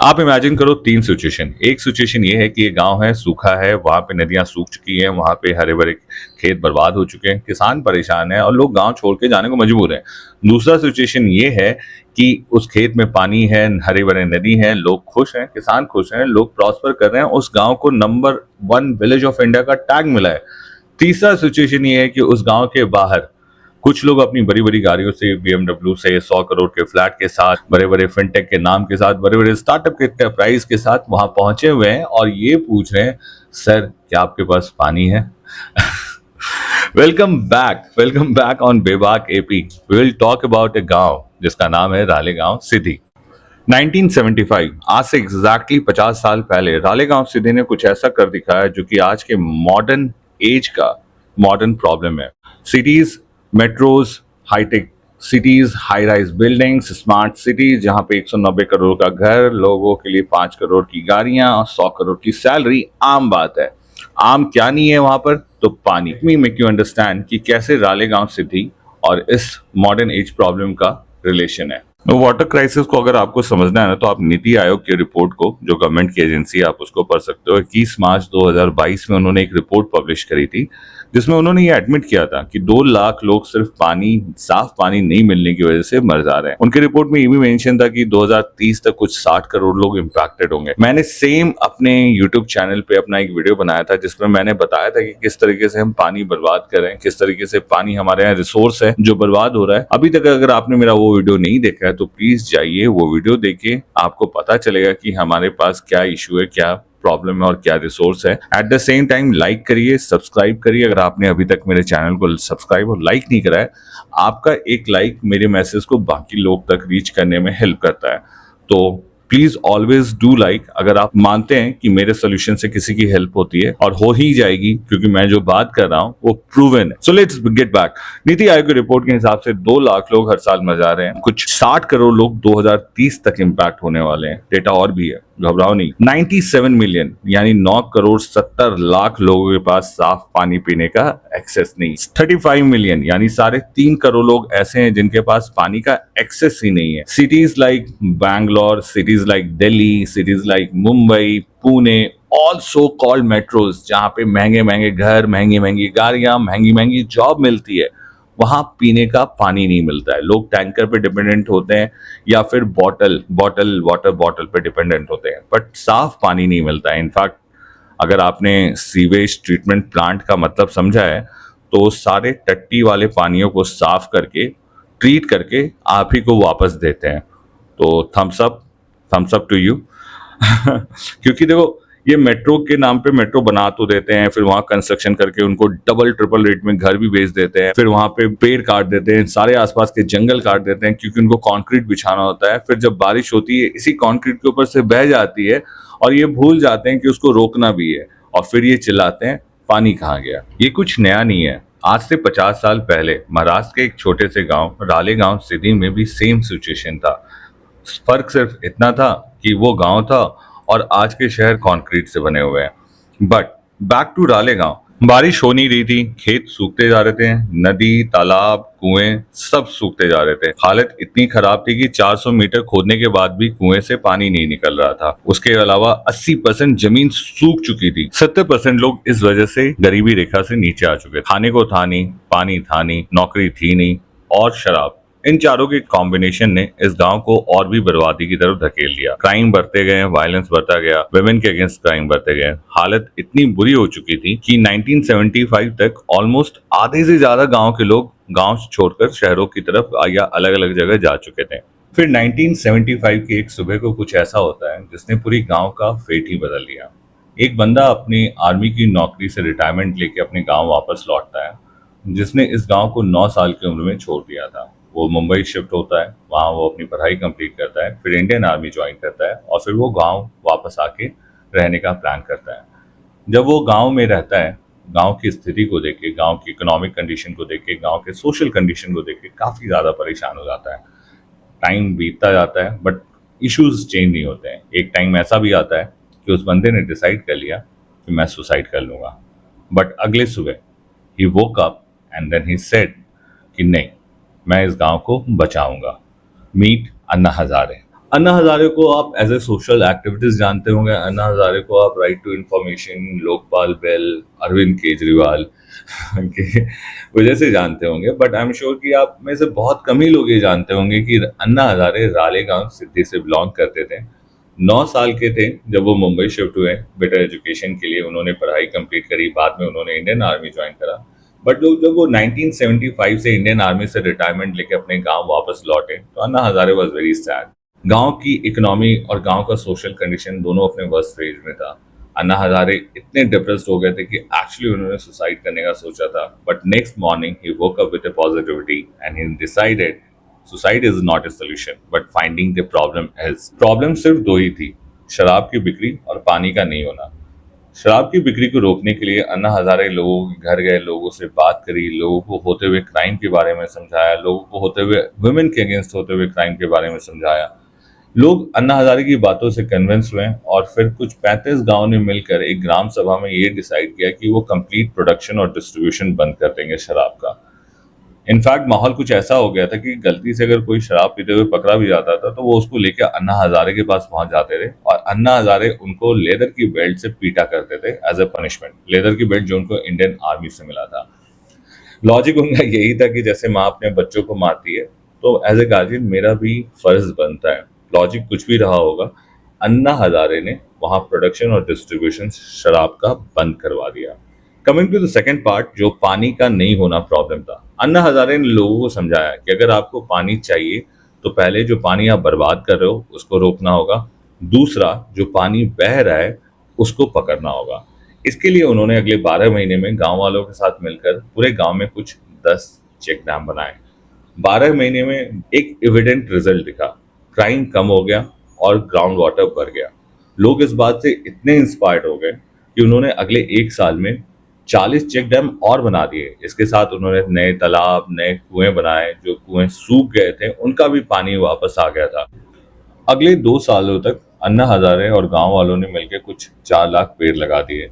आप इमेजिन करो तीन सिचुएशन। एक सिचुएशन ये है कि ये गांव है, सूखा है, वहां पे नदियां सूख चुकी हैं, वहां पे हरे भरे खेत बर्बाद हो चुके हैं, किसान परेशान है और लोग गांव छोड़ के जाने को मजबूर हैं। दूसरा सिचुएशन ये है कि उस खेत में पानी है, हरे भरे नदी है, लोग खुश हैं, किसान खुश हैं, लोग प्रॉस्पर कर रहे हैं, उस गांव को नंबर 1 विलेज ऑफ इंडिया का टैग मिला है। तीसरा सिचुएशन ये है कि उस गांव के बाहर कुछ लोग अपनी बड़ी बड़ी गाड़ियों से, BMW से, 100 करोड़ के फ्लैट के साथ, बड़े बड़े फिनटेक के नाम के साथ, बड़े बड़े स्टार्टअप के एंटरप्राइज के साथ वहां पहुंचे हुए हैं और ये पूछ रहे हैं, सर क्या आपके पास पानी है? Welcome back on Bebaak AP. We will talk about a gaon जिसका नाम है रालेगांव सिद्धि। 1975, आज से एग्जैक्टली 50 साल पहले रालेगांव सिद्धि ने कुछ ऐसा कर दिखाया जो कि आज के मॉडर्न एज का मॉडर्न प्रॉब्लम है। Cities, metros, hi tech cities, high rise buildings, smart cities जहां पे 190 करोड़ का घर, लोगों के लिए 5 करोड़ की गाड़ियां और 100 करोड़ की सैलरी आम बात है। आम क्या नहीं है वहां पर? तो पानी। मी मेक यू अंडरस्टैंड कि कैसे रालेगांव सिद्धि और इस मॉडर्न एज प्रॉब्लम का रिलेशन है। वाटर क्राइसिस को अगर आपको समझना है ना, तो आप नीति आयोग की रिपोर्ट को, जो गवर्नमेंट की एजेंसी है, आप उसको पढ़ सकते हो। 21 मार्च 2022 में उन्होंने एक रिपोर्ट पब्लिश करी थी जिसमें उन्होंने ये एडमिट किया था कि 2 लाख लोग सिर्फ पानी, साफ पानी नहीं मिलने की वजह से मर जा रहे हैं। उनकी रिपोर्ट में ये भी मेंशन था कि 2030 तक कुछ 60 करोड़ लोग इम्पैक्टेड होंगे। मैंने सेम अपने यूट्यूब चैनल पे अपना एक वीडियो बनाया था जिसमें मैंने बताया था कि किस तरीके से हम पानी बर्बाद कर रहे हैं, किस तरीके से पानी हमारे यहाँ रिसोर्स है जो बर्बाद हो रहा है। अभी तक अगर आपने मेरा वो वीडियो नहीं देखा है तो प्लीज जाइए, वो वीडियो देखिए, आपको पता चलेगा कि हमारे पास क्या इशू है, क्या प्रॉब्लम है और क्या रिसोर्स है। At the same time like करिए, सब्सक्राइब करिए। अगर आपने अभी तक मेरे चैनल को सब्सक्राइब और लाइक नहीं करा है, आपका एक लाइक मेरे मैसेज को बाकी लोग तक रीच करने में हेल्प करता है। तो प्लीज ऑलवेज डू लाइक अगर आप मानते हैं कि मेरे सोल्यूशन से किसी की हेल्प होती है, और हो ही जाएगी क्योंकि मैं जो बात कर रहा हूं वो प्रूवन है। So let's get back. NITI Aayog की रिपोर्ट के हिसाब से 2 लाख लोग हर साल मर जा रहे हैं, कुछ 60 करोड़ लोग 2030 तक इंपैक्ट होने वाले हैं। डेटा और भी है, घबराओ नहीं। 97 मिलियन यानी 9 करोड़ 70 लाख लोगों के पास साफ पानी पीने का एक्सेस नहीं। 35 मिलियन यानी 3.5 करोड़ लोग ऐसे हैं जिनके पास पानी का एक्सेस ही नहीं है। Cities like Bangalore, cities like Delhi, cities like Mumbai, Pune, all so called metros, जहां पे महंगे महंगे घर, महंगी महंगी गाड़ियां, महंगी महंगी जॉब मिलती है, वहां पीने का पानी नहीं मिलता है। लोग टैंकर पे डिपेंडेंट होते हैं या फिर वाटर बॉटल पे डिपेंडेंट होते हैं, बट साफ पानी नहीं मिलता है। इनफैक्ट अगर आपने सीवेज ट्रीटमेंट प्लांट का मतलब समझा है तो सारे टट्टी वाले पानियों को साफ करके, ट्रीट करके आप ही को वापस देते हैं। तो थम्स अप टू यू। क्योंकि देखो, ये मेट्रो के नाम पे मेट्रो बना तो देते हैं, फिर वहां कंस्ट्रक्शन करके उनको डबल ट्रिपल रेट में घर भी बेच देते हैं, फिर वहां पे पेड़ काट देते हैं, सारे आसपास के जंगल काट देते हैं क्योंकि उनको कंक्रीट बिछाना होता है। फिर जब बारिश होती है इसी कंक्रीट के ऊपर से बह जाती है और ये भूल जाते हैं कि उसको रोकना भी है, और फिर ये चिल्लाते हैं पानी कहाँ गया। ये कुछ नया नहीं है। आज से 50 साल पहले महाराष्ट्र के एक छोटे से गांव रालेगांव सिद्धि में भी सेम सिचुएशन था। फर्क सिर्फ इतना था कि वो गांव था और आज के शहर कंक्रीट से बने हुए हैं। बट बैक टू रालेगांव, बारिश हो नहीं रही थी, खेत सूखते जा रहे थे, नदी, तालाब, कुएं सब सूखते जा रहे थे। हालत इतनी खराब थी कि 400 मीटर खोदने के बाद भी कुएं से पानी नहीं निकल रहा था। उसके अलावा 80% जमीन सूख चुकी थी। 70% लोग इस वजह से गरीबी रेखा से नीचे आ चुके। खाने को था नहीं, पानी था नहीं, नौकरी थी नहीं, और शराब। इन चारों के कॉम्बिनेशन ने इस गांव को और भी बर्बादी की तरफ धकेल दिया। क्राइम बढ़ते गए, वायलेंस बढ़ता गया, वुमेन के अगेंस्ट क्राइम बढ़ते गए। हालत इतनी बुरी हो चुकी थी कि 1975 तक ऑलमोस्ट आधे से ज्यादा गांव के लोग गांव छोड़कर शहरों की तरफ या अलग अलग जगह जा चुके थे। फिर 1975 की एक सुबह को कुछ ऐसा होता है जिसने पूरी गांव का फेट ही बदल दिया। एक बंदा अपनी आर्मी की नौकरी से रिटायरमेंट लेके अपने गांव वापस लौटता है, जिसने इस गांव को 9 साल की उम्र में छोड़ दिया था। वो मुंबई शिफ्ट होता है, वहाँ वो अपनी पढ़ाई कंप्लीट करता है, फिर इंडियन आर्मी ज्वाइन करता है और फिर वो गांव वापस आके रहने का प्लान करता है। जब वो गांव में रहता है, गांव की स्थिति को देख के, गांव की इकोनॉमिक कंडीशन को देख के, गांव के सोशल कंडीशन को देख के काफ़ी ज़्यादा परेशान हो जाता है। टाइम बीतता जाता है बट इश्यूज चेंज नहीं होते हैं। एक टाइम ऐसा भी आता है कि उस बंदे ने डिसाइड कर लिया कि मैं सुसाइड कर लूँगा, बट अगले सुबह ही woke up and then he said कि नहीं, मैं इस गांव को बचाऊंगा। मीट अन्ना हजारे। अन्ना हजारे को आप एज ए सोशल एक्टिविटीज जानते होंगे। अन्ना हजारे को आप right to information, Lokpal bill, Arvind Kejriwal की वजह से जानते होंगे। बट आई एम श्योर कि आप में से बहुत कम ही लोग ये जानते होंगे कि अन्ना हजारे रालेगांव सिद्धि से बिलोंग करते थे। 9 साल के थे जब वो मुंबई शिफ्ट हुए बेटर एजुकेशन के लिए। उन्होंने पढ़ाई कंप्लीट करी, बाद में उन्होंने इंडियन आर्मी ज्वाइन करा। बट जब वो 1975 से इंडियन आर्मी से रिटायरमेंट लेके अपने गांव वापस लौटे तो Anna Hazare was very sad. गांव की इकोनॉमी और गांव का सोशल कंडीशन दोनों अपने वर्स्ट फेज में था। अन्ना हजारे इतने डिप्रेस्ड हो गए थे कि एक्चुअली उन्होंने सुसाइड करने का सोचा था। But next morning he woke up with a positivity and he decided suicide is not a solution but finding the problem is. Problem सिर्फ दो ही थी, शराब की बिक्री और पानी का नहीं होना। शराब की बिक्री को रोकने के लिए अन्ना हजारे लोगों के घर गए, लोगों से बात करी, लोगों को होते हुए क्राइम के बारे में समझाया, लोगों को होते हुए वुमेन के अगेंस्ट होते हुए क्राइम के बारे में समझाया। लोग अन्ना हजारे की बातों से कन्विंस हुए और फिर कुछ 35 गांव ने मिलकर एक ग्राम सभा में ये डिसाइड किया कि वो कंप्लीट प्रोडक्शन और डिस्ट्रीब्यूशन बंद कर देंगे शराब का। इनफैक्ट माहौल कुछ ऐसा हो गया था कि गलती से अगर कोई शराब पीते हुए पकड़ा भी जाता था तो वो उसको लेकर अन्ना हजारे के पास पहुंच जाते थे और अन्ना हजारे उनको लेदर की बेल्ट से पीटा करते थे एज ए पनिशमेंट। लेदर की बेल्ट जो उनको इंडियन आर्मी से मिला था। लॉजिक उनका यही था कि जैसे माँ अपने बच्चों को मारती है तो एज ए गार्जियन मेरा भी फर्ज बनता है। लॉजिक कुछ भी रहा होगा, अन्ना हजारे ने वहां प्रोडक्शन और डिस्ट्रीब्यूशन शराब का बंद करवा दिया। Coming to the second part, जो पानी का नहीं होना प्रॉब्लम था। अन्ना हजारे ने लोगों को समझाया कि अगर आपको पानी चाहिए तो पहले जो पानी आप बर्बाद कर रहे हो उसको रोकना होगा, दूसरा जो पानी बह रहा है उसको पकड़ना होगा। इसके लिए उन्होंने अगले 12 महीने में गांव वालों के साथ मिलकर पूरे गांव में कुछ 10 चेक डैम बनाए। 12 महीने में एक एविडेंट रिजल्ट दिखा, क्राइम कम हो गया और ग्राउंड वाटर बढ़ गया। लोग इस बात से इतने इंस्पायर्ड हो गए कि उन्होंने अगले 1 साल में 40 चेक डैम और बना दिए। इसके साथ उन्होंने नए तालाब, नए कुएं बनाए। जो कुएं सूख गए थे उनका भी पानी वापस आ गया था। अगले 2 सालों तक अन्ना हजारे और गांव वालों ने मिलकर कुछ 4 लाख पेड़ लगा दिए।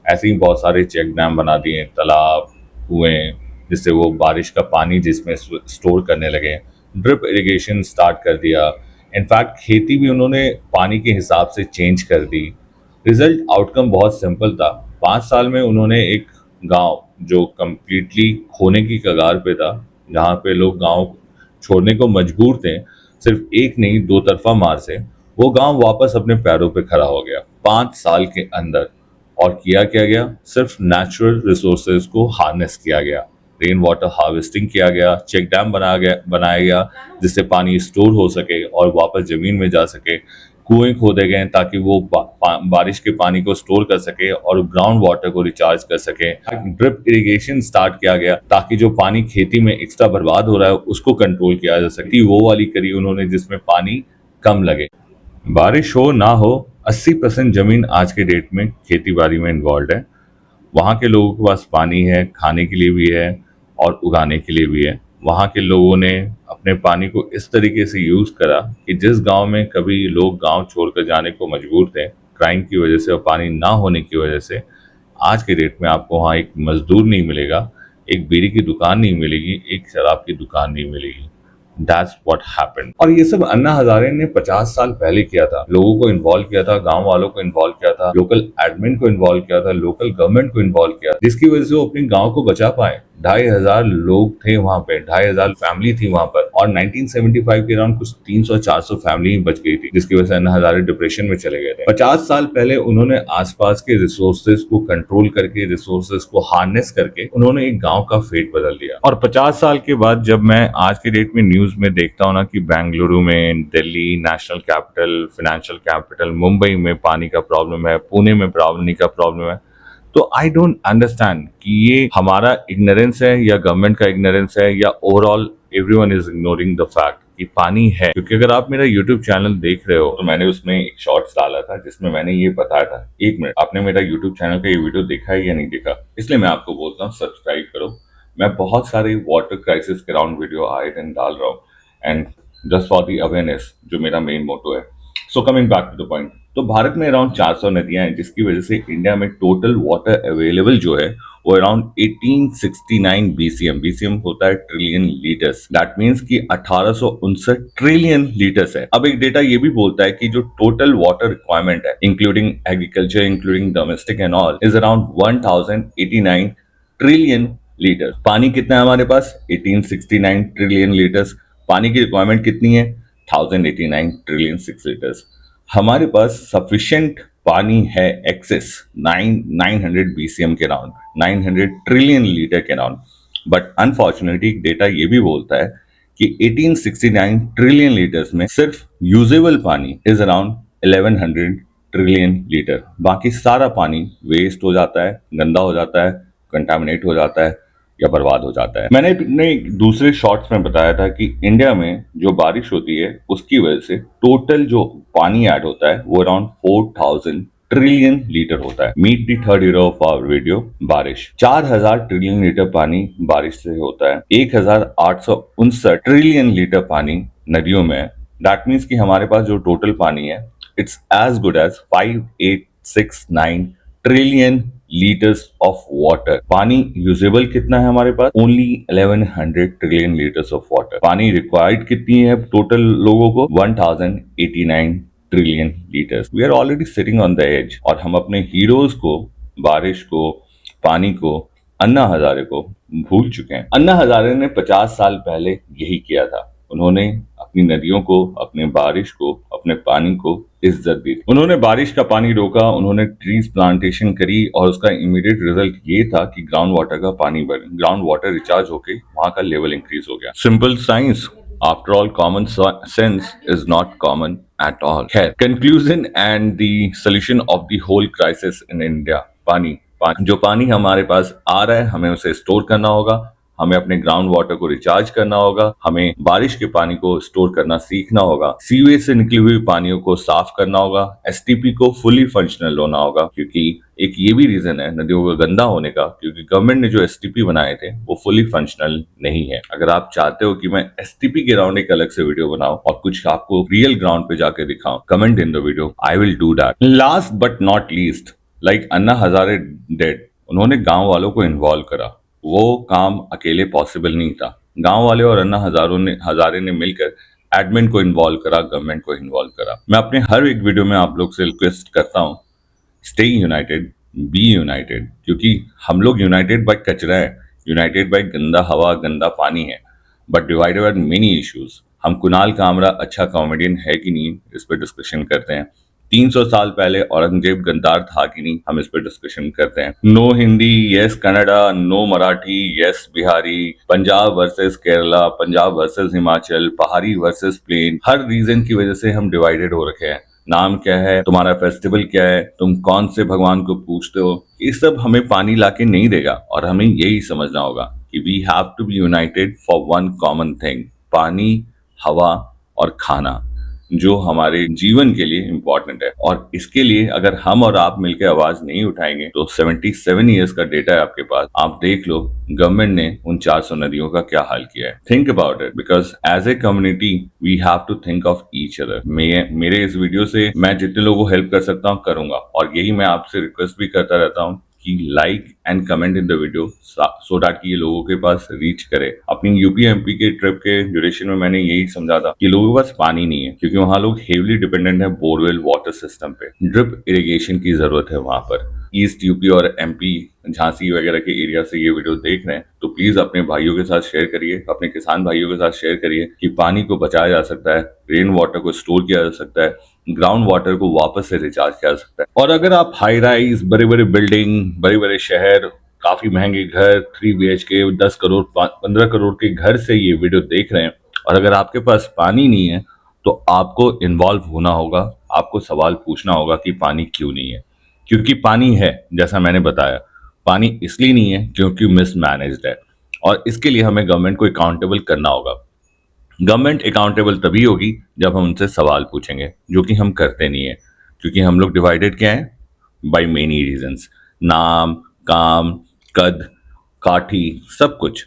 ऐसे ही बहुत सारे चेक डैम बना दिए, तालाब, कुएं, जिससे वो बारिश का पानी जिसमें स्टोर करने लगे। ड्रिप इरिगेशन स्टार्ट कर दिया। इनफैक्ट खेती भी उन्होंने पानी के हिसाब से चेंज कर दी। रिजल्ट आउटकम बहुत सिंपल था। 5 साल में उन्होंने एक गांव जो कंप्लीटली खोने की कगार पे था, जहाँ पे लोग गांव छोड़ने को मजबूर थे, सिर्फ एक नहीं दो तरफा मार से, वो गांव वापस अपने पैरों पे खड़ा हो गया 5 साल के अंदर। और किया क्या गया, सिर्फ नेचुरल रिसोर्सेज को हार्नेस किया गया, रेन वाटर हार्वेस्टिंग किया गया, चेक डैम बनाया गया जिससे पानी स्टोर हो सके और वापस जमीन में जा सके। कुएं खोदे गए ताकि वो बारिश के पानी को स्टोर कर सके और ग्राउंड वाटर को रिचार्ज कर सके। ड्रिप इरिगेशन स्टार्ट किया गया ताकि जो पानी खेती में एक्स्ट्रा बर्बाद हो रहा है उसको कंट्रोल किया जा सके। वो वाली करी उन्होंने जिसमें पानी कम लगे। बारिश हो ना हो, 80% जमीन आज के डेट में खेती बाड़ी में इन्वॉल्व है। वहाँ के लोगों के पास पानी है, खाने के लिए भी है और उगाने के लिए भी है। वहाँ के लोगों ने अपने पानी को इस तरीके से यूज करा कि जिस गांव में कभी लोग गांव छोड़कर जाने को मजबूर थे क्राइम की वजह से और पानी ना होने की वजह से, आज के डेट में आपको वहाँ एक मजदूर नहीं मिलेगा, एक बीड़ी की दुकान नहीं मिलेगी, एक शराब की दुकान नहीं मिलेगी। That's what happened। और ये सब अन्ना हजारे ने 50 साल पहले किया था। लोगों को इन्वॉल्व किया था, गांव वालों को इन्वॉल्व किया था, लोकल एडमिन को इन्वॉल्व किया था, लोकल गवर्नमेंट को इन्वॉल्व किया, जिसकी वजह से वो अपने गांव को बचा पाए। 2,500 लोग थे वहां पे, 2,500 फैमिली थी वहां पर। और 1975 के अराउंड कुछ 300-400 फैमिली ही बच गई थी, जिसकी वजह से अन्ना हजारे डिप्रेशन में चले गए थे। 50 साल पहले उन्होंने आसपास के रिसोर्सेज को कंट्रोल करके, रिसोर्सेज को हार्नेस करके उन्होंने एक गांव का फेट बदल दिया। और 50 साल के बाद जब मैं आज के डेट में न्यूज में देखता हूँ ना कि बेंगलुरु में, Delhi national capital, financial capital, Mumbai में पानी का प्रॉब्लम है, पुणे में पानी का प्रॉब्लम है, तो आई डोंट अंडरस्टैंड कि ये हमारा इग्नोरेंस है या गवर्नमेंट का इग्नोरेंस है या overall everyone is ignoring the fact कि पानी है। क्योंकि अगर आप मेरा यूट्यूब चैनल देख रहे हो तो मैंने उसमें एक शॉर्ट्स डाला था जिसमें मैंने ये बताया था। 1 मिनट, आपने मेरा यूट्यूब चैनल का ये वीडियो देखा है या नहीं देखा, इसलिए मैं आपको बोलता हूँ सब्सक्राइब करो। मैं बहुत सारे वाटर क्राइसिस के अराउंड वीडियो आए दिन डाल रहा हूँ, and just for the awareness, जो मेरा मेन मोटो है। So coming back to the point, तो भारत में अराउंड 400 नदियां हैं, जिसकी वजह से इंडिया में टोटल वाटर अवेलेबल जो है वो अराउंड 1869 बीसीएम, बीसीएम होता है ट्रिलियन लीटर्स, दैट मीन्स कि 1869 ट्रिलियन लीटर्स है। अब एक डेटा ये भी बोलता है कि जो टोटल वाटर रिक्वायरमेंट है including agriculture, including domestic and all, is around 1089 trillion litre. पानी कितना है हमारे पास? 1869 ट्रिलियन लीटर्स। पानी की रिक्वायरमेंट कितनी है? 1089 ट्रिलियन 6 लीटर्स। हमारे पास सफिशिएंट पानी है, एक्सेस 900 बीसीएम के राउंड, 900 ट्रिलियन लीटर के राउंड। बट अनफॉर्चुनेटली डेटा ये भी बोलता है कि 1869 ट्रिलियन लीटर्स में सिर्फ यूजेबल पानी इज अराउंड 1100 ट्रिलियन लीटर। बाकी सारा पानी वेस्ट हो जाता है, गंदा हो जाता है, कंटामिनेट हो जाता है या बर्बाद हो जाता है। मैंने अपने दूसरे शॉर्ट्स में बताया था कि इंडिया में जो बारिश होती है उसकी वजह से टोटल जो पानी ऐड होता है वो अराउंड 4000 ट्रिलियन लीटर होता है। Meet the third year of our video, बारिश। 4000 ट्रिलियन लीटर पानी बारिश से होता है, 1869 ट्रिलियन लीटर पानी नदियों में है। दैट मीन्स कि हमारे पास जो टोटल पानी है it's as good as 5869 trillion litres of water. पानी यूजेबल कितना है हमारे पास? Only 1100 trillion litres of water. पानी रिक्वायर्ड कितनी है टोटल लोगों को? 1089 trillion litres. We are already sitting on the edge, और हम अपने हीरोज को, बारिश को, पानी को, अन्ना हजारे को भूल चुके हैं। अन्ना हजारे ने 50 साल पहले यही किया था। उन्होंने अपनी नदियों को, अपने बारिश को, अपने पानी को इज्जत दी। उन्होंने बारिश का पानी रोका, उन्होंने ट्रीज प्लांटेशन करी, और उसका इमीडिएट रिजल्ट ये था कि ग्राउंड वाटर का पानी बढ़, ग्राउंड वाटर रिचार्ज होके वहां का लेवल इंक्रीज हो गया। Simple science, after all common sense is not common at all. खैर, conclusion and the solution of the whole crisis in India, पानी। जो पानी हमारे पास आ रहा है हमें उसे स्टोर करना होगा, हमें अपने ग्राउंड वाटर को रिचार्ज करना होगा, हमें बारिश के पानी को स्टोर करना सीखना होगा, सीवेज से निकली हुई पानियों को साफ करना होगा, एसटीपी को फुली फंक्शनल होना होगा, क्योंकि एक ये भी रीजन है नदियों का गंदा होने का, क्योंकि गवर्नमेंट ने जो एसटीपी बनाए थे वो फुली फंक्शनल नहीं है। अगर आप चाहते हो कि मैं एसटीपी के राउंड एक अलग से वीडियो बनाऊं और कुछ आपको रियल ग्राउंड पे जाके दिखाऊं, comment in the video, I will do that. Last but not least, like Anna Hazare dead, उन्होंने गांव वालों को इन्वॉल्व करा। वो काम अकेले पॉसिबल नहीं था। गांव वाले और अन्ना हजारे ने मिलकर एडमिन को इन्वॉल्व करा, गवर्नमेंट को इन्वॉल्व करा। मैं अपने हर एक वीडियो में आप लोग से रिक्वेस्ट करता हूँ, स्टे यूनाइटेड, बी यूनाइटेड, क्योंकि हम लोग यूनाइटेड बाय कचरा है, यूनाइटेड बाय गंदा हवा, गंदा पानी है, but divided by many issues. हम कुणाल कामरा अच्छा कॉमेडियन है कि नहीं, इस पर डिस्कशन करते हैं। 300 साल पहले औरंगजेब गद्दार था कि नहीं, हम इस पर डिस्कशन करते हैं। No Hindi yes Kannada, no Marathi yes Bihari, Punjab versus Kerala, Punjab versus Himachal, Pahari versus plane. हर रीजन की वजह से हम डिवाइडेड हो रखे हैं। नाम क्या है तुम्हारा, फेस्टिवल क्या है, तुम कौन से भगवान को पूछते हो, ये सब हमें पानी लाके नहीं देगा। और हमें यही समझना होगा कि we have to be united for one common thing, पानी, हवा और खाना, जो हमारे जीवन के लिए इंपॉर्टेंट है। और इसके लिए अगर हम और आप मिलकर आवाज नहीं उठाएंगे तो 77 ईयर्स का डेटा है आपके पास, आप देख लो गवर्नमेंट ने उन 400 नदियों का क्या हाल किया है। Think about it, because as a community we have to think of each other. मेरे इस वीडियो से मैं जितने लोगों को हेल्प कर सकता हूँ करूंगा, और यही मैं आपसे रिक्वेस्ट भी करता रहता हूँ कि like and comment in the video so that कि ये लोगों के पास रीच करे। अपनी यूपी एमपी के ट्रिप के ड्यूरेशन में मैंने यही समझा था कि लोगों के पास पानी नहीं है, क्योंकि वहां लोग हेवली डिपेंडेंट है बोरवेल वाटर सिस्टम पे। ड्रिप इरिगेशन की जरूरत है वहां पर। ईस्ट यूपी और एमपी, झांसी वगैरह के एरिया से ये वीडियो देख रहे हैं तो प्लीज अपने भाइयों के साथ शेयर करिए, अपने किसान भाइयों के साथ शेयर करिए कि पानी को बचाया जा सकता है, रेन वाटर को स्टोर किया जा सकता है, ग्राउंड वाटर को वापस से रिचार्ज किया जा सकता है। और अगर आप हाई राइज, बड़े बड़े बिल्डिंग, बड़े बड़े शहर, काफी महंगे घर, 3 BHK 10 करोड़ 15 करोड़ के घर से ये वीडियो देख रहे हैं, और अगर आपके पास पानी नहीं है तो आपको इन्वॉल्व होना होगा, आपको सवाल पूछना होगा कि पानी क्यों नहीं है। क्योंकि पानी है, जैसा मैंने बताया, पानी इसलिए नहीं है क्योंकि मिसमैनेज्ड है, और इसके लिए हमें गवर्नमेंट को अकाउंटेबल करना होगा। गवर्नमेंट अकाउंटेबल तभी होगी जब हम उनसे सवाल पूछेंगे, जो कि हम करते नहीं है, क्योंकि हम लोग डिवाइडेड क्या है, बाय मेनी रीजंस, नाम, काम, कद, काठी, सब कुछ।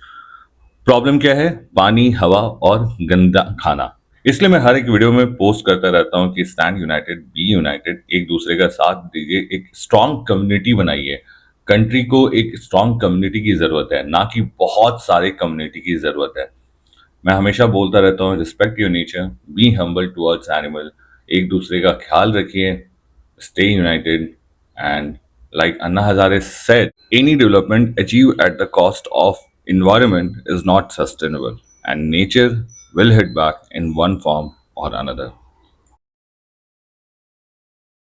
प्रॉब्लम क्या है? पानी, हवा और गंदा खाना। इसलिए मैं हर एक वीडियो में पोस्ट करता रहता हूँ कि स्टैंड यूनाइटेड, बी यूनाइटेड, एक दूसरे का साथ दीजिए, एक स्ट्रांग कम्युनिटी बनाइए। कंट्री को एक स्ट्रांग कम्युनिटी की जरूरत है, ना कि बहुत सारे कम्युनिटी की जरूरत है। मैं हमेशा बोलता रहता हूँ, respect your nature, be humble towards animal, एक दूसरे का ख्याल रखिए, stay united, and like Anna Hazare said, any development achieved at the cost of environment is not sustainable, and nature will hit back in one form or another.